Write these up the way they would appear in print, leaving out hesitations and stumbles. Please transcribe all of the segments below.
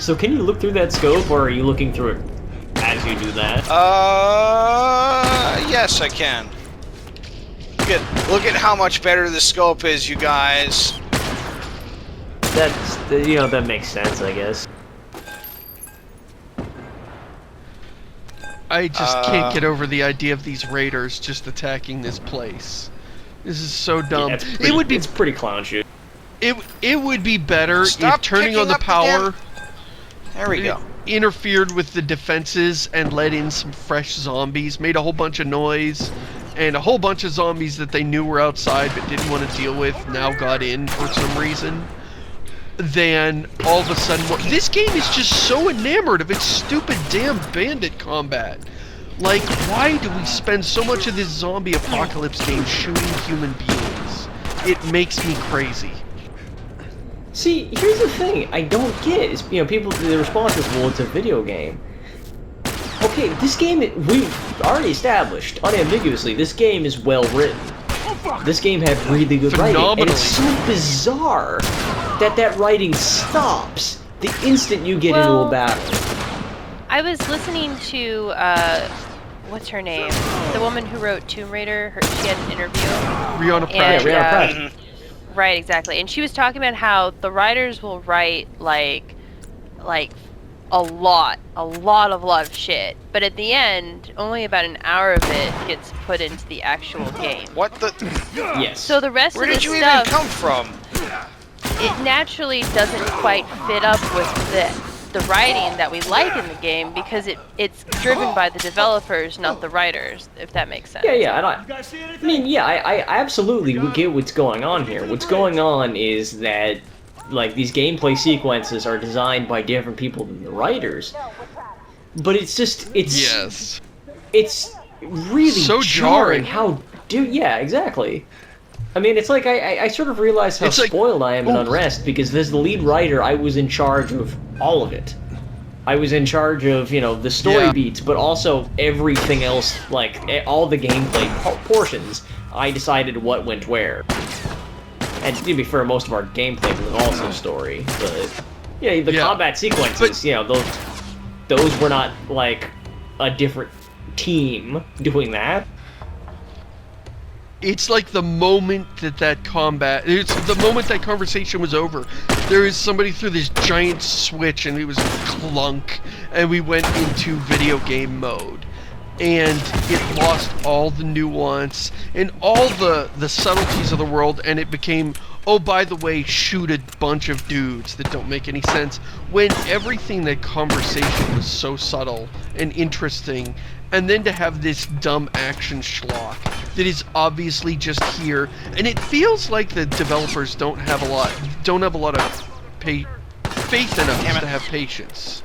So can you look through that scope, or are you looking through it as you do that? Yes, I can. Look at how much better the scope is, you guys. That's, you know, that makes sense, I guess. I just can't get over the idea of these raiders just attacking this place. This is so dumb. Yeah, it's pretty clown shit. It would be better if turning on the power there we go. interfered with the defenses and let in some fresh zombies, made a whole bunch of noise, and a whole bunch of zombies that they knew were outside but didn't want to deal with now got in for some reason. Then all of a sudden, this game is just so enamored of its stupid damn bandit combat. Like, why do we spend so much of this zombie apocalypse game shooting human beings? It makes me crazy. See, here's the thing I don't get is, you know, people, the response is, well, it's a video game. Okay, this game, we've already established, unambiguously, this game is well written. This game had really good writing, and it's so bizarre that writing stops the instant you get into a battle. I was listening to, what's her name? The woman who wrote Tomb Raider. She had an interview. Rihanna Pratt. Yeah, Rihanna Pratt. Right, exactly. And she was talking about how the writers will write, like a lot of shit. But at the end, only about an hour of it gets put into the actual game. What the? Yes. So the rest Where of the did you stuff, even come from? it naturally doesn't quite fit up with the writing that we like in the game because it's driven by the developers, not the writers, if that makes sense. Yeah, I mean, yeah, I absolutely get what's going on here. What's going on is that, like, these gameplay sequences are designed by different people than the writers. But it's just, it's really so jarring how, yeah, exactly. I mean, it's like, I sort of realize how spoiled I am in Unrest, because as the lead writer, I was in charge of all of it. I was in charge of, you know, the story beats, but also everything else, like, all the gameplay portions, I decided what went where. And to be fair, most of our gameplay was also story, but, yeah, the combat sequences, you know, those were not, like, a different team doing that. It's like the moment that conversation was over, there is somebody threw this giant switch and it was clunk, and we went into video game mode. And it lost all the nuance and all the subtleties of the world, and it became, oh, by the way, shoot a bunch of dudes that don't make any sense, when everything, that conversation was so subtle and interesting. And then to have this dumb action schlock that is obviously just here, and it feels like the developers don't have a lot of faith in us to have patience.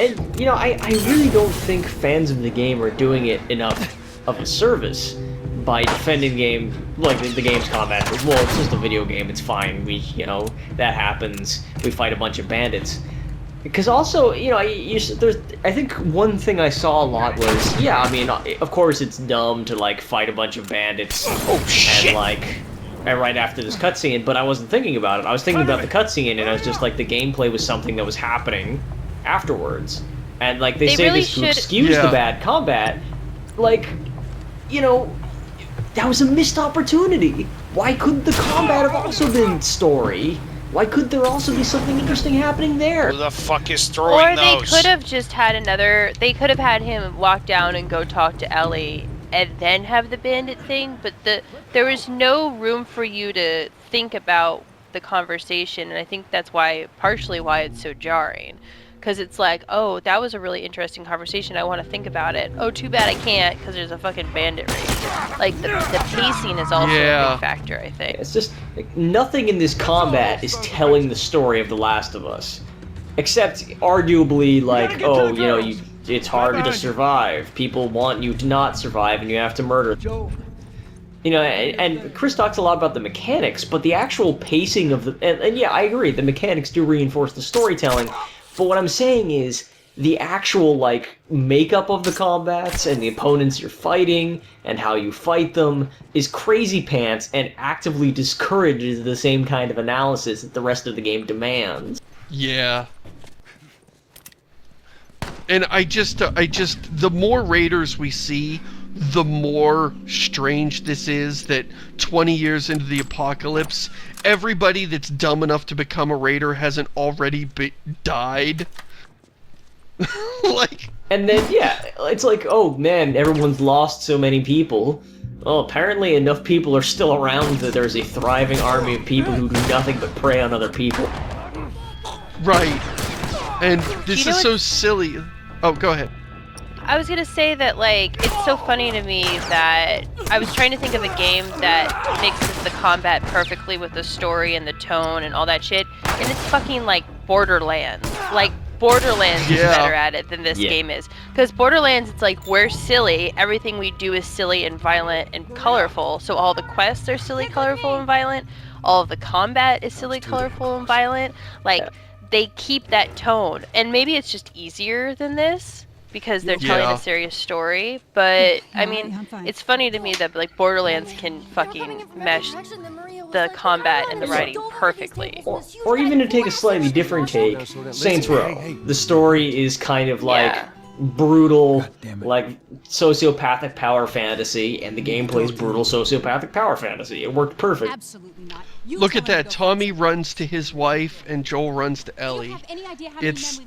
And, you know, I really don't think fans of the game are doing it enough of a service by defending the game, like the game's combat. Well, it's just a video game, it's fine, you know, that happens, we fight a bunch of bandits. Because also, you know, I think one thing I saw a lot was, yeah, I mean, of course it's dumb to, like, fight a bunch of bandits. Oh, shit! And right after this cutscene, but I wasn't thinking about it. I was thinking about the cutscene, and I was just like, the gameplay was something that was happening afterwards. And, like, they say really this to excuse the bad combat. Like, you know, that was a missed opportunity. Why couldn't the combat have also been story? Why could there also be something interesting happening there? Who the fuck is throwing those? Or they could have just had they could have had him walk down and go talk to Ellie and then have the bandit thing, but there was no room for you to think about the conversation, and I think that's partially why it's so jarring. Because it's like, oh, that was a really interesting conversation, I want to think about it. Oh, too bad I can't, because there's a fucking bandit raid. Like, the pacing is also a big factor, I think. It's just, like, nothing in this combat is telling the story of The Last of Us. Except, arguably, like, oh, you know, it's hard to survive. People want you to not survive, and you have to murder them. You know, and Chris talks a lot about the mechanics, but the actual pacing of and yeah, I agree, the mechanics do reinforce the storytelling. But what I'm saying is, the actual, like, makeup of the combats and the opponents you're fighting and how you fight them is crazy pants and actively discourages the same kind of analysis that the rest of the game demands. Yeah. And I just, the more raiders we see, the more strange this is that 20 years into the apocalypse, everybody that's dumb enough to become a raider hasn't already died. Like... And then, yeah, it's like, oh man, everyone's lost so many people. Well, apparently enough people are still around that there's a thriving army of people who do nothing but prey on other people. Right. And this You know is so silly. Oh, go ahead. I was gonna say that, like, it's so funny to me that I was trying to think of a game that mixes the combat perfectly with the story and the tone and all that shit, and it's fucking, like, Borderlands. Like, Borderlands is better at it than this game is. Because Borderlands, it's like, we're silly, everything we do is silly and violent and colorful, so all the quests are silly, colorful, and violent, all of the combat is silly, colorful, and violent. Like, they keep that tone, and maybe it's just easier than this, because they're telling a serious story, but, I mean, it's funny to me that, like, Borderlands can fucking mesh the combat and the writing perfectly. Or even to take a slightly different take, Saints Row. The story is kind of like brutal, like sociopathic power fantasy, and the gameplay is brutal sociopathic power fantasy. It worked perfect. Absolutely not. Look at that. Tommy runs to his wife, and Joel runs to Ellie. It's...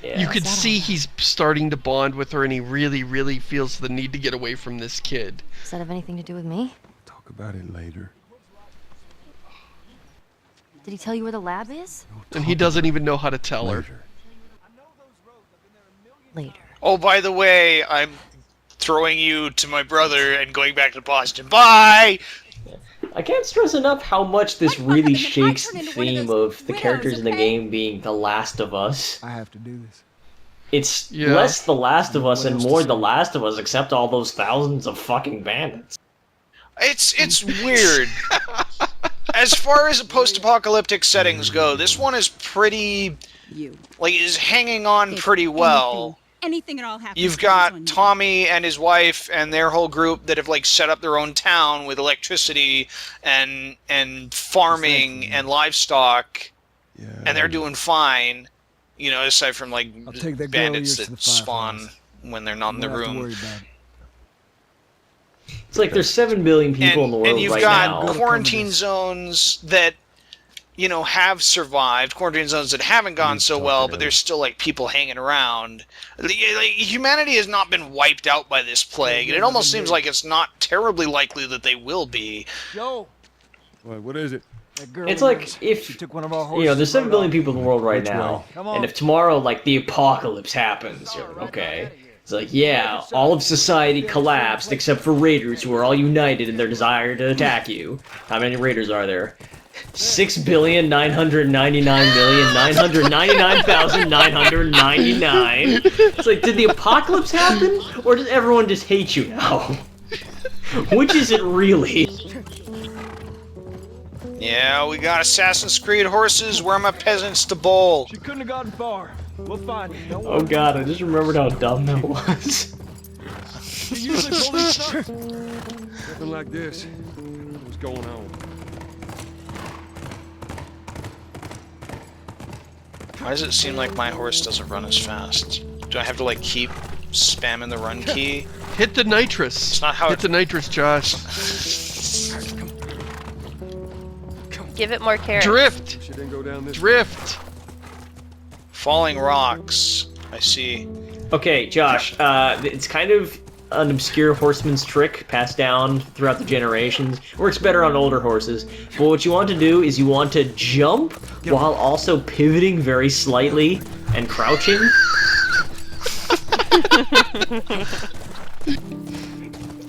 You could see he's starting to bond with her, and he really, really feels the need to get away from this kid. Does that have anything to do with me? Talk about it later. Did he tell you where the lab is? And he doesn't even know how to tell her. Later. Oh, by the way, I'm throwing you to my brother and going back to Boston. Bye! I can't stress enough how much this really shakes the theme of the characters in the game being The Last of Us. I have to do this. It's less The Last of Us and more The Last of Us, except all those thousands of fucking bandits. It's weird. As far as post-apocalyptic settings go, this one is pretty... is hanging on pretty well. Anything at all happens. You've got Tommy and his wife and their whole group that have, like, set up their own town with electricity and farming and livestock, and they're doing fine, you know, aside from, like, bandits that spawn when they're not in the room. It's like there's 7 billion people in the world and you've right got now. quarantine zones that, you know, have survived, quarantine zones that haven't gone so well, but there's still, like, people hanging around. Like, humanity has not been wiped out by this plague, and it almost seems like it's not terribly likely that they will be. Yo! What is it? It's like if, you know, there's 7 billion people in the world right now, and if tomorrow, like, the apocalypse happens, you're like, okay. It's like, yeah, all of society collapsed except for raiders who are all united in their desire to attack you. How many raiders are there? 6,999,999,999. It's like, did the apocalypse happen, or does everyone just hate you now? Which is it really? Yeah, we got Assassin's Creed horses. Where are my peasants to bowl? She couldn't have gotten far. We'll find her. Don't Oh god, I just remembered how dumb that was. She usually pull these stunts. Nothing like this. What's going on? Why does it seem like my horse doesn't run as fast? Do I have to, like, keep spamming the run key? Hit the nitrous. It's not how Hit the nitrous, Josh. Give it more carrots. Drift! She didn't go down this. Drift! Falling rocks. I see. Okay, Josh, it's kind of an obscure horseman's trick passed down throughout the generations. Works better on older horses. But what you want to do is you want to jump while also pivoting very slightly and crouching.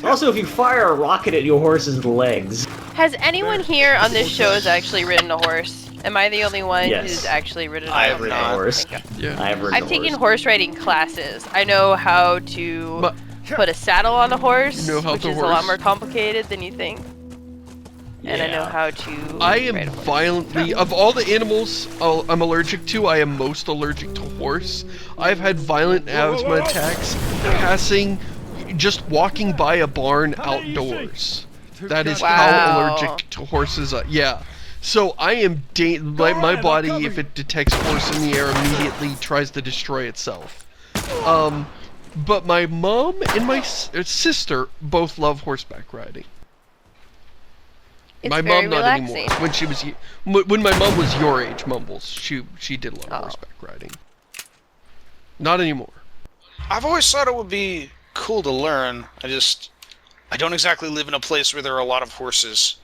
Also, if you fire a rocket at your horse's legs. Has anyone here on this show has actually ridden a horse? Am I the only one who's actually ridden a horse? I have ridden a horse. Yeah. I have ridden I've taken horse riding classes. I know how to put a saddle on a horse, which is a lot more complicated than you think. And I know how to I am ride a horse. violently... Of all the animals I'm allergic to, I am most allergic to horse. I've had violent asthma attacks just walking by a barn outdoors. That is how allergic to horses are. Yeah. So I am like my body, if it detects horse in the air, immediately tries to destroy itself. But my mom and my sister both love horseback riding. It's My very mom not relaxing. anymore. When my mom was your age, Mumbles, she did love horseback riding. Not anymore. I've always thought it would be cool to learn. I don't exactly live in a place where there are a lot of horses.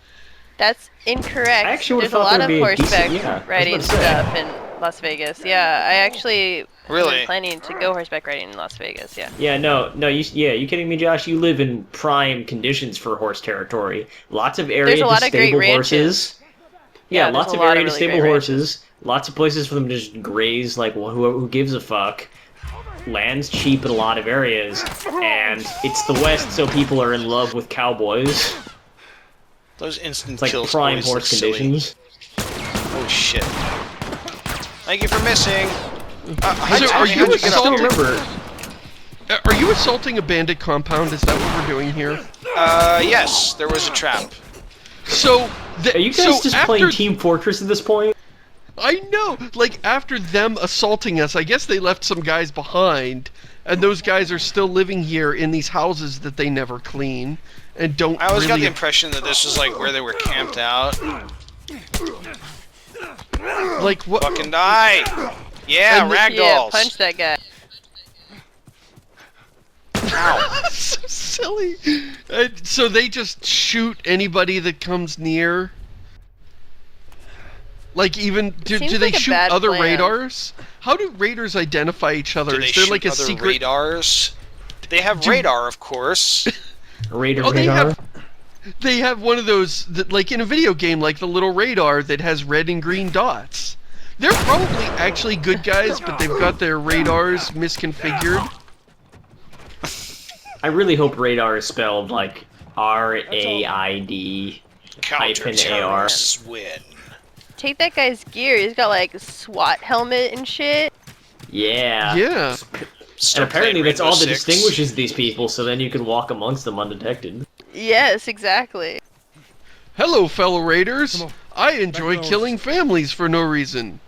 That's incorrect. I actually There's a thought lot there'd of be a decent- horseback yeah, I was riding about to say. stuff in Las Vegas. Yeah, I actually Really? am planning to go horseback riding in Las Vegas. Yeah. Yeah, no, you kidding me, Josh? You live in prime conditions for horse territory. Lots of area There's a to lot of great stable ranches. horses. Yeah, there's lots a of lot of area to really stable great horses. Lots of places for them to just graze. Like, who gives a fuck? Land's cheap in a lot of areas, and it's the West, so people are in love with cowboys. Those instant It's like kills prime always look horse silly. conditions. Oh shit! Thank you for missing. So Tommy, are you how'd get I up still here? remember. Are you assaulting a bandit compound? Is that what we're doing here? Yes, there was a trap. So, Are you guys just playing Team Fortress at this point? I know! Like, after them assaulting us, I guess they left some guys behind, and those guys are still living here in these houses that they never clean, and don't I always got really... the impression that this was like where they were camped out. Like, what... Fucking die! Yeah, And ragdolls. Yeah, punch that guy. so silly! And so they just shoot anybody that comes near? Like, even... Do Seems they like a shoot bad other plan. radars? How do raiders identify each other? Do they Is there shoot like a other secret... radars? They have radar, of course. Raider Oh, radar. they have one of those, that, like in a video game, like the little radar that has red and green dots. They're probably actually good guys, but they've got their radars misconfigured. I really hope radar is spelled like RAID hyphen AR. Counter-terrorists win. Take that guy's gear. He's got like a SWAT helmet and shit. Yeah. Yeah. And Start apparently playing that's all Rainbow that Six. distinguishes these people, so then you can walk amongst them undetected. Yes, exactly. Hello, fellow raiders. Come on. I enjoy Back killing families for no reason.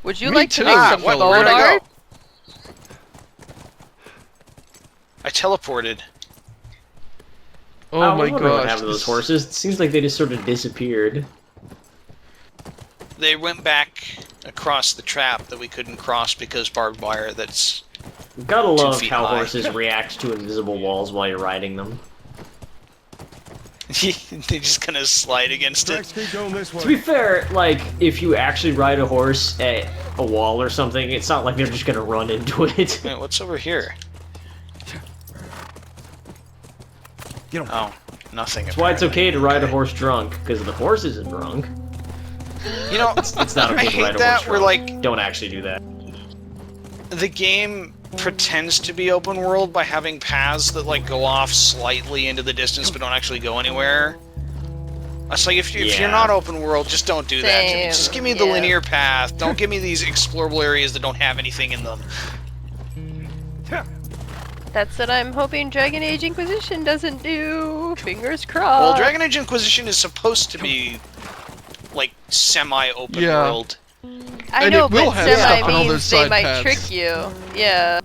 Would you Me like too. to make some What? bold Where'd I art? go? I teleported. Oh I my was wondering what gosh. happened to those horses. It seems like they just sort of disappeared. They went back across the trap that we couldn't cross because barbed wire that's... Gotta love feet how high. horses react to invisible walls while you're riding them. They're just gonna slide against Tracks it. keep going this To be way. fair, like, if you actually ride a horse at a wall or something, it's not like they're just gonna run into it. Wait, what's over here? Get him. Oh, nothing. That's why it's okay to ride a horse drunk, because the horse isn't drunk. You know, It's not okay I to hate ride a that horse we're drunk. like... Don't actually do that. The game pretends to be open world by having paths that like go off slightly into the distance but don't actually go anywhere. It's like if you're Yeah. not open world, just don't do that to me. Same, Just give me the yeah. linear path. Don't give me these explorable areas that don't have anything in them. That's what I'm hoping Dragon Age Inquisition doesn't do. Fingers crossed. Well, Dragon Age Inquisition is supposed to be like semi-open Yeah. world. I and know, it will but have stuff semi on all those means they side might paths. trick you. Yeah.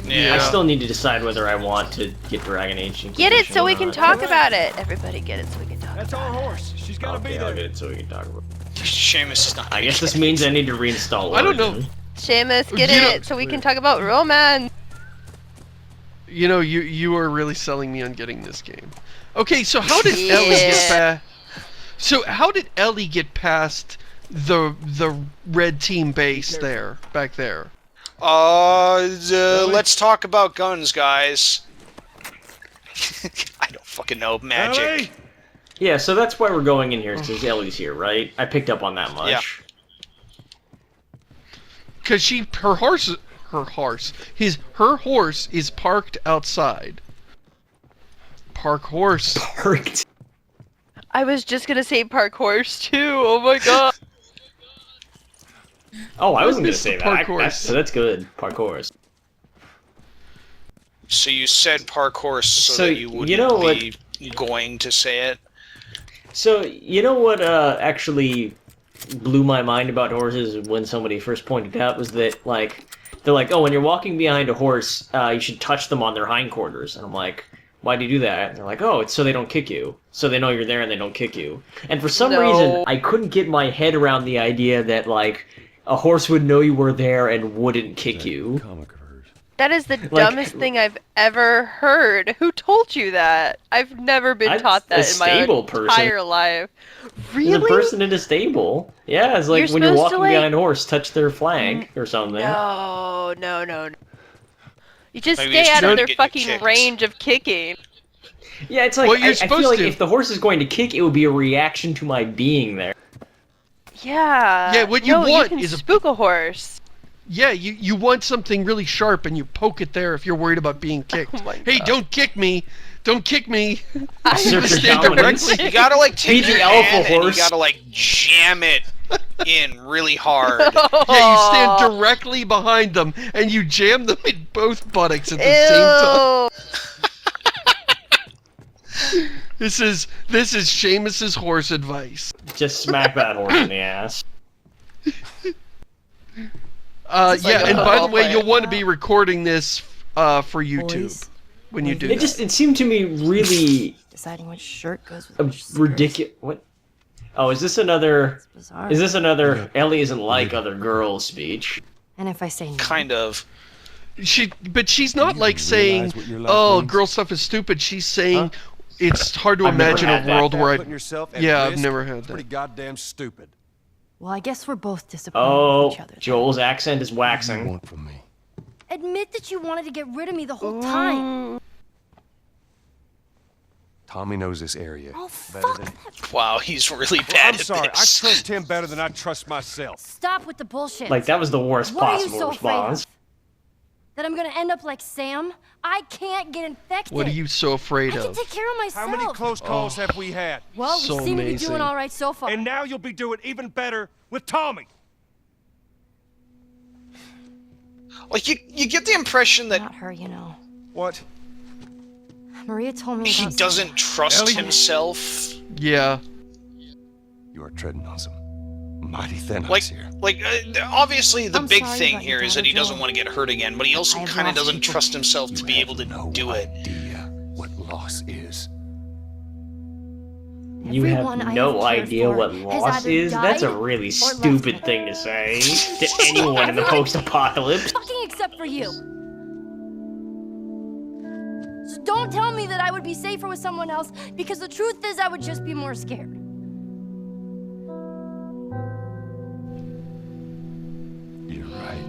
Yeah. I still need to decide whether I want to get Dragon Age Inquisition Get it so we or can not. talk about it. Everybody get it so we can talk That's about our horse. She's gotta be Okay, I'll there. get it so we can talk about it. Seamus is not. I guess this means I need to reinstall I don't know. Origin. it. Seamus, get You know- it so we can talk about romance. You know, you are really selling me on getting this game. Okay, so how did Ellie get Yeah. past... So how did Ellie get past the red team base there, back there? Let's talk about guns, guys. I don't fucking know. Magic. Ellie! Yeah, so that's why we're going in here, since Ellie's here, right? I picked up on that much. Yeah. Cause her horse is parked outside. Park horse. Parked. I was just gonna say park horse too. Oh my god. Oh, I wasn't gonna missed say the that. parkour. So that's good. Parkour. So you said park horse so So, that you wouldn't you know what- be going to say it. So, you know what actually blew my mind about horses when somebody first pointed out was that, like, they're like, oh, when you're walking behind a horse, you should touch them on their hindquarters. And I'm like, why do you do that? And they're like, oh, it's so they don't kick you. So they know you're there and they don't kick you. And for some reason, I couldn't get my head around the idea that, like, a horse would know you were there and wouldn't kick you. That is the dumbest thing I've ever heard. Who told you that? I've never been taught that in my entire life. Really? The person in a stable. Yeah, it's like when you're walking behind a horse, touch their flank or something. No. You just Maybe stay it's out true of to their get you fucking kicked. range of kicking. Yeah, it's like, Well, you're I feel supposed like to. if the horse is going to kick, it would be a reaction to my being there. Yeah. Yeah, what you want you can is a- spook a horse. Yeah, you want something really sharp and you poke it there if you're worried about being kicked. Oh my Hey, God. don't kick me! Don't kick me! Assert your Stand dominance. directly. You gotta like take Be your the alpha hand and you horse. gotta like jam it in really hard. Yeah, you stand directly behind them and you jam them in both buttocks at the same time. This is Seamus's horse advice. Just smack that horse in the ass. Yeah, and a by the ball way, player. you'll want to be recording this for YouTube Boys, when you do It that. it seemed to me really deciding which shirt goes with which ridiculous. What? Oh, is this another? Bizarre. Is this another? Ellie isn't like other girls speech. And if I say no, Kind of. But she's not like saying, what your life "Oh, means? girl stuff is stupid." She's saying, "It's hard to I've never imagine had a that. world where Putting I." yourself at Yeah, I've risk, never had Pretty that. goddamn stupid. well, I guess we're both disappointed Oh, in each other. then. Joel's accent is waxing. Want from me? Admit that you wanted to get rid of me the whole time. Tommy knows this area Oh, better fuck than. that. Wow, he's really Well, bad I'm at sorry. I this. trust him better than I trust myself. Stop with the bullshit. Like that was the worst What are you possible so afraid response. of? That I'm gonna end up like Sam? I can't get infected. What are you so afraid I can of? take care of myself. How many close calls have we had? Well, So we seem to be amazing. doing all right so far. And now you'll be doing even better with Tommy. Like you get the impression that Not her, you know. What? Maria told me he about doesn't trust Ellie? himself. Yeah. You are treading on some mighty thin Like, ice here. Obviously the I'm big sorry thing about here your is that he daughter, doesn't Joel. want to get hurt again, but he also I have kind of lost doesn't people. trust himself to You be have able to no do it. idea what loss is. You have Everyone I have no cared idea for what has loss either is? That's a died really or left stupid me. thing to say to anyone in the post-apocalypse. fucking except for you. So don't tell me that I would be safer with someone else, because the truth is I would just be more scared. You're right.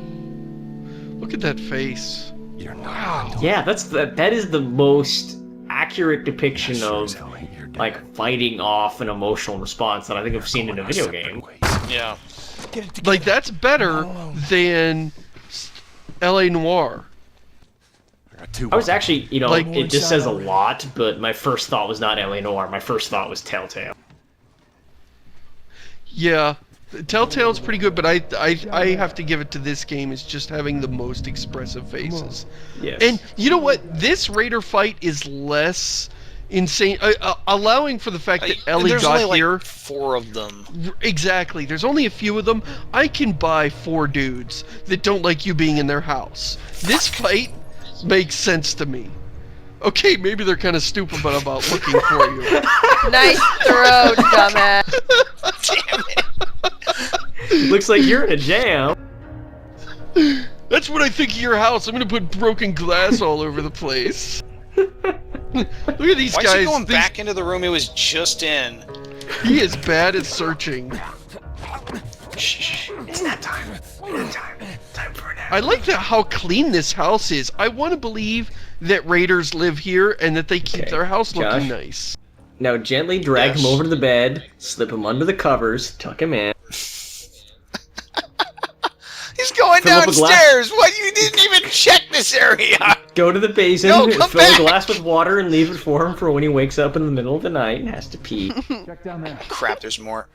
Look at that face. You're not. Yeah, that is the most accurate depiction Sure of as hell ain't your dad. like fighting off an emotional response that I think I've seen in a video game. Yeah. Like that's better than L.A. Noire. I was actually, you know, Like- it just says a lot, but my first thought was not L.A. Noire. My first thought was Telltale. Yeah, Telltale's pretty good, but I have to give it to this game is just having the most expressive faces. Yes. And you know what? This Raider fight is less insane, allowing for the fact that Ellie There's got only here. like 4 of them. Exactly. There's only a few of them. I can buy 4 dudes that don't like you being in their house. This fight makes sense to me. Okay, maybe they're kind of stupid about looking for you. Nice throw, dumbass. Damn it. Looks like you're in a jam. That's what I think of your house. I'm gonna put broken glass all over the place. Look at these Why is guys. he going these- back into the room he was just in? He is bad at searching. Shh. It's nap time. Nap time. Time for a nap. I like that how clean this house is. I want to believe that raiders live here and that they keep Okay, their house looking Josh. nice. Now gently drag him Yes. over to the bed, slip him under the covers, tuck him in. He's going Fill up a glass. downstairs. What? You didn't even check this area. Go to the basin, No, come fill back. a glass with water, and leave it for him for when he wakes up in the middle of the night and has to pee. Crap, there's more.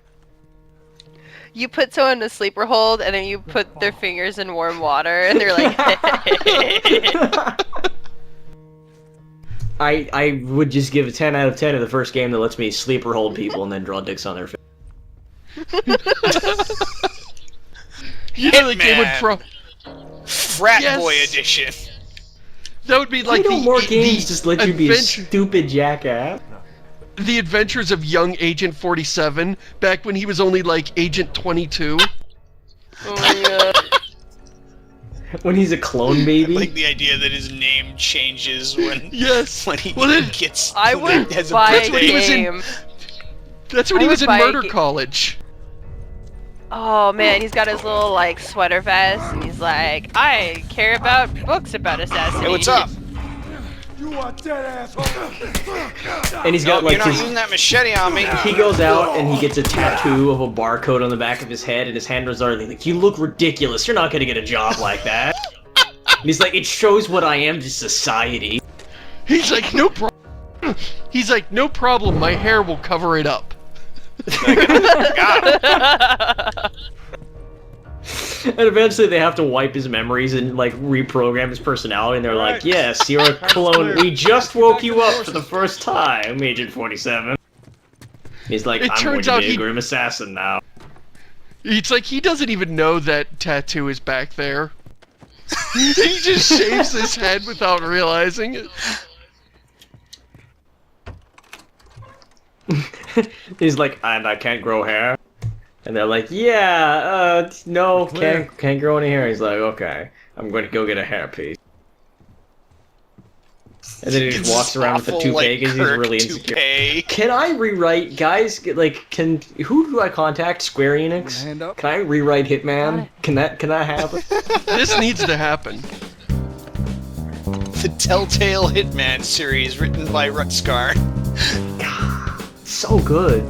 You put someone in a sleeper hold, and then you put their fingers in warm water, and they're like, I would just give a 10 out of 10 to the first game that lets me sleeper hold people and then draw dicks on their face. You know the game would Frat Yes. Boy Edition. That would be like Why don't more games the just let you be a adventure- stupid jackass? The adventures of young Agent 47, back when he was only like Agent 22. Oh my god. When he's a clone baby? Like the idea that his name changes when Yes. when he Well, then- gets. I would has a buy a That's what he was in- game. That's when I he was would in buy a Murder ga- College. Oh man, he's got his little like sweater vest, and he's like, I care about books about assassination. Hey, what's up? You are dead, asshole. And he's got You're like not his... using that machete on me. He goes out and he gets a tattoo of a barcode on the back of his head, and his handlers are like, "You look ridiculous. You're not gonna get a job like that." And he's like, "It shows what I am to society." He's like, no problem. He's like, no problem. My hair will cover it up. And eventually they have to wipe his memories and like reprogram his personality, and they're like, "Yes, you're a clone. We just woke you up for the first time, Agent 47." He's like, It "I'm going turns to out be a he- grim assassin now." It's like he doesn't even know that tattoo is back there. He just shaves his head without realizing it. He's like, "And I can't grow hair." And they're like, "Yeah, no, can't grow any hair." He's like, "Okay, I'm going to go get a hairpiece." And then he just walks around with a Awful, toupee like, because he's Kirk really insecure. toupee. Can I rewrite, guys? Like, who do I contact? Square Enix? Hand up. Can I rewrite Hitman? Can that happen? This needs to happen. The Telltale Hitman series written by Rutskar. So good.